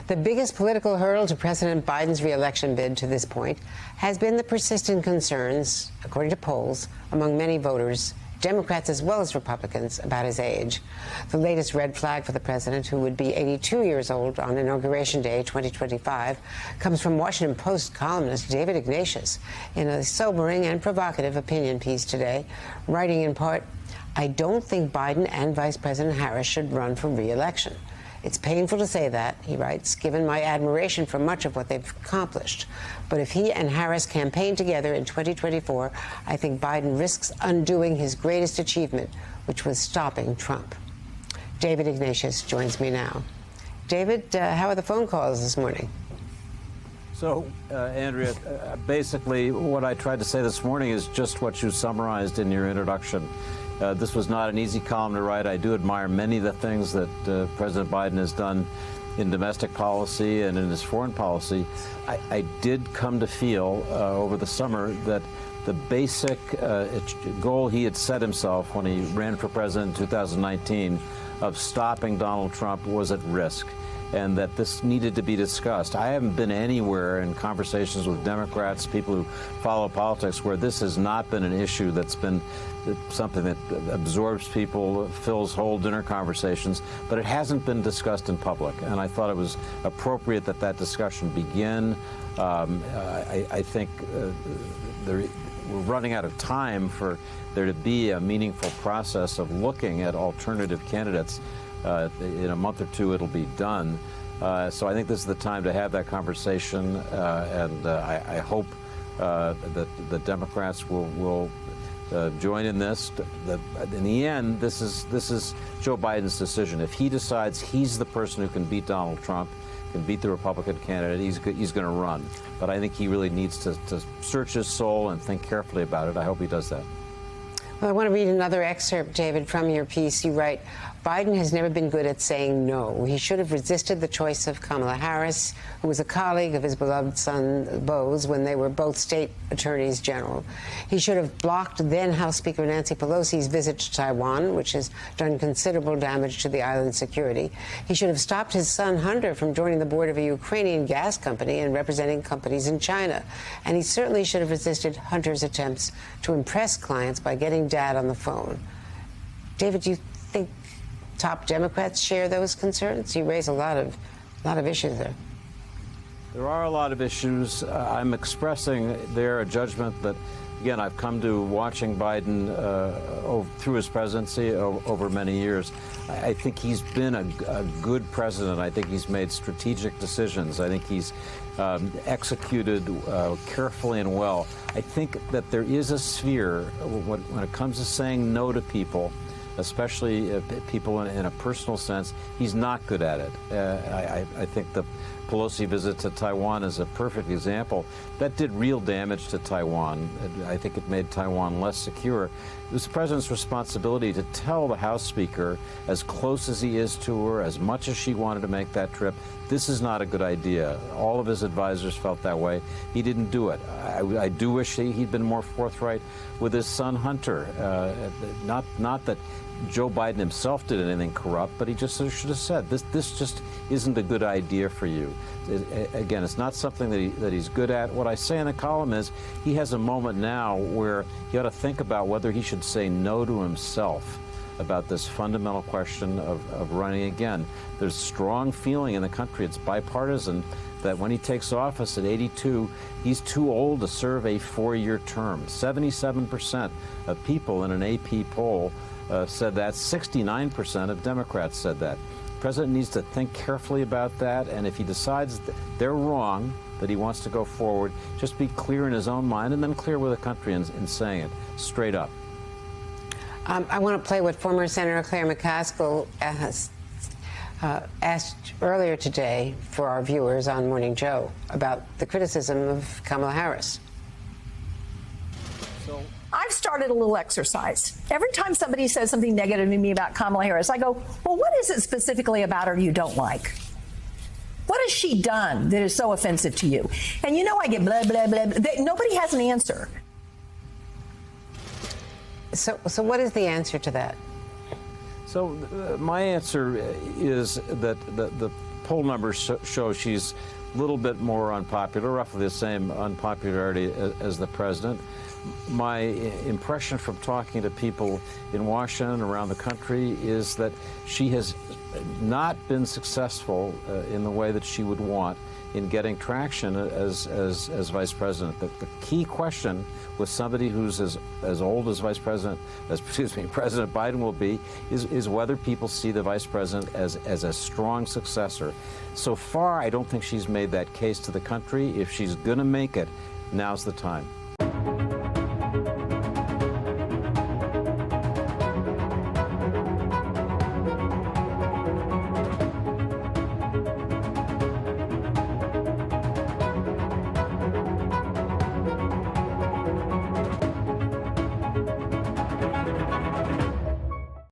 The biggest political hurdle to President Biden's re-election bid to this point has been the persistent concerns, according to polls, among many voters, Democrats as well as Republicans, about his age. The latest red flag for the president, who would be 82 years old on Inauguration Day 2025, comes from Washington Post columnist David Ignatius in a sobering and provocative opinion piece today, writing in part, "I don't think Biden and Vice President Harris should run for re-election. It's painful to say that," he writes, "given my admiration for much of what they've accomplished. But if he and Harris campaign together in 2024, I think Biden risks undoing his greatest achievement, which was stopping Trump." David Ignatius joins me now. David, how are the phone calls this morning? So, Andrea, basically what I tried to say this morning is just what you summarized in your introduction. This was not an easy column to write. I do admire many of the things that President Biden has done in domestic policy and in his foreign policy. I did come to feel over the summer that the basic goal he had set himself when he ran for president in 2019 of stopping Donald Trump was at risk, and that this needed to be discussed. I haven't been anywhere in conversations with Democrats, people who follow politics, where this has not been an issue that's been something that absorbs people, fills whole dinner conversations, but it hasn't been discussed in public. And I thought it was appropriate that that discussion begin. I think we're running out of time for there to be a meaningful process of looking at alternative candidates. In a month or two, it'll be done. So I think this is the time to have that conversation, and I hope that the Democrats will join in this. In the end, this is Joe Biden's decision. If he decides he's the person who can beat Donald Trump, can beat the Republican candidate, he's going to run. But I think he really needs to search his soul and think carefully about it. I hope he does that. Well, I want to read another excerpt, David, from your piece. You write, "Biden has never been good at saying no. He should have resisted the choice of Kamala Harris, who was a colleague of his beloved son, Bose, when they were both state attorneys general. He should have blocked then House Speaker Nancy Pelosi's visit to Taiwan, which has done considerable damage to the island's security. He should have stopped his son, Hunter, from joining the board of a Ukrainian gas company and representing companies in China. And he certainly should have resisted Hunter's attempts to impress clients by getting Dad on the phone." David, do you think top Democrats share those concerns? You raise a lot of issues there. There are a lot of issues. I'm expressing there a judgment that, again, I've come to watching Biden through his presidency over many years. I think he's been a good president. I think he's made strategic decisions. I think he's executed carefully and well. I think that there is a sphere when it comes to saying no to people, especially people in a personal sense, he's not good at it. I think the Pelosi visit to Taiwan is a perfect example. That did real damage to Taiwan. I think it made Taiwan less secure. It was the president's responsibility to tell the House Speaker, as close as he is to her, as much as she wanted to make that trip, this is not a good idea. All of his advisors felt that way. He didn't do it. I do wish he'd been more forthright with his son, Hunter. Not that Joe Biden himself did anything corrupt, but he just should have said, this just isn't a good idea for you. Again, it's not something that he's good at. What I say in the column is he has a moment now where he ought to think about whether he should say no to himself about this fundamental question of running again. There's strong feeling in the country, it's bipartisan, that when he takes office at 82, he's too old to serve a 4-year term. 77% of people in an AP poll said that. 69% of Democrats said that. The president needs to think carefully about that, and if he decides that they're wrong, that he wants to go forward, just be clear in his own mind and then clear with the country in saying it straight up. I want to play what former Senator Claire McCaskill asked earlier today for our viewers on Morning Joe about the criticism of Kamala Harris. I've started a little exercise. Every time somebody says something negative to me about Kamala Harris, I go, well, what is it specifically about her you don't like? What has she done that is so offensive to you? And you know I get blah, blah, blah. Nobody has an answer. So what is the answer to that? So my answer is that the poll numbers show she's a little bit more unpopular, roughly the same unpopularity as the president. My impression from talking to people in Washington, around the country, is that she has not been successful in the way that she would want in getting traction as vice president. The key question with somebody who's as old as President Biden will be is whether people see the vice president as a strong successor. So far, I don't think she's made that case to the country. If she's going to make it, now's the time.